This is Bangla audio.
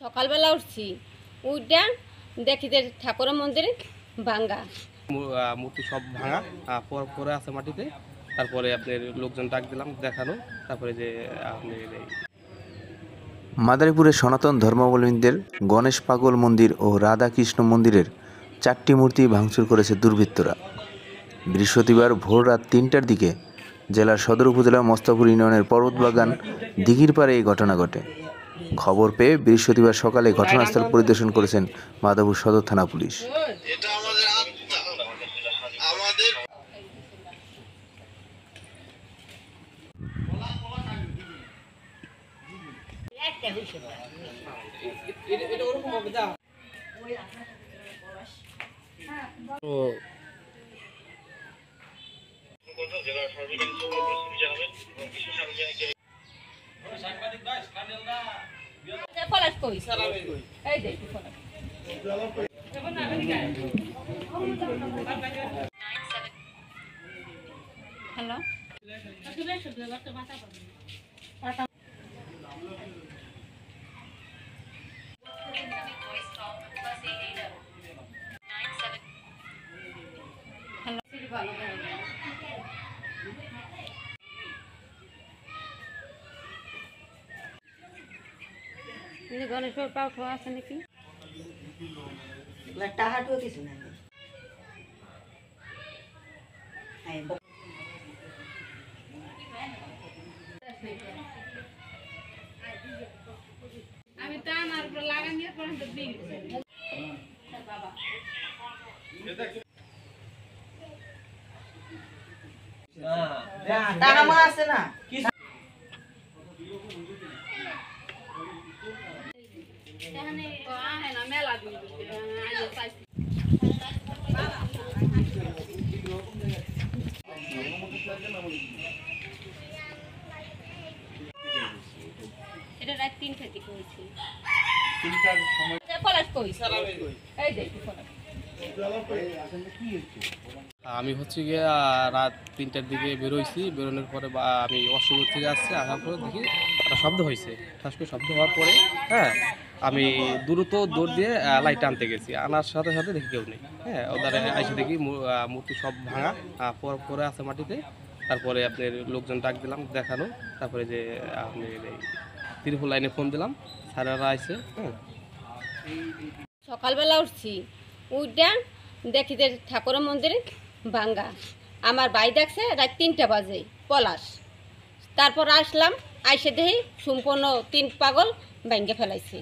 সকালবেলা উঠছি, উঠা দেখি যে ঠাকুরের মন্দির ভাঙ্গা, মূর্তি সব ভাঙা পরে আছে মাটিতে। তারপরে আপনার লোকজন ডাক দিলাম দেখানো, তারপরে যে আপনি মাদারীপুরের সনাতন ধর্মাবলম্বীদের গণেশ পাগল মন্দির ও রাধা কৃষ্ণ মন্দিরের 4টি মূর্তি ভাঙচুর করেছে দুর্বৃত্তরা। বৃহস্পতিবার ভোর রাত 3টার দিকে জেলার সদর উপজেলার মস্তাপুর ইউনিয়নের পর্বতবাগান দিঘির পাড়ে এই ঘটনা ঘটে। খবর পেয়ে বৃহস্পতিবার সকালে ঘটনাস্থল পরিদর্শন করেছেন মাদারীপুর সদর থানা পুলিশ। পলাশ কই এই দেখি পলাশ হ্যালো গণেশের পাউঠ আছে নাকি? টাহাটুও কিছু নাই। আমি তা আমার লাগান দিয়ে পর্যন্ত দিই বাবা টাকা আছে না মেলা এটা রাত 3টা থেকে হয়েছে। 3টার সময় পলাশ কই এই দেখি পলাশ আমি হচ্ছে গিয়ে রাত 3টার দিকে বেরোইছি। বেরোনোর পরে আমি অষ্টমীর থেকে আসছি, আসার পরে দেখি একটা শব্দ হয়েছে। ঠাস করে শব্দ হওয়ার পরে আমি দ্রুত দৌড় দিয়ে লাইট আনতে গেছি। আনার সাথে সাথে দেখি কেউ নেই। ওদের এসে দেখি মূর্তি সব ভাঙা পরে আছে মাটিতে। তারপরে আপনার লোকজন ডাক দিলাম দেখানো, তারপরে যে আপনি ত্রিপুল লাইনে ফোন দিলাম, স্যারেরা আসছে। সকালবেলা উঠছি, উঠা দেখি যে ঠাকুরের মন্দির ভাঙ্গা। আমার ভাই দেখছে রাত 3টা বাজে পলাশ। তারপর আসলাম, আইসে দেখি সম্পূর্ণ 3 পাগল ভাঙ্গে ফেলাইছে।